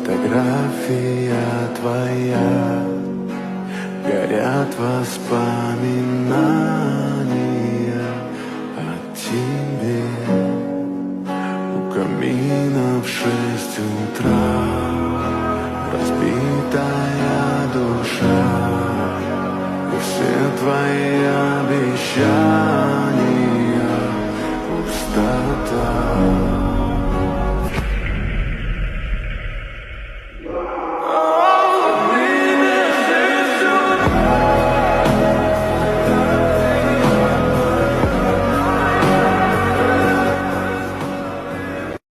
Фотография твоя, горят воспоминания о тебе. У камина в 6 утра разбитая душа, и все твои обещания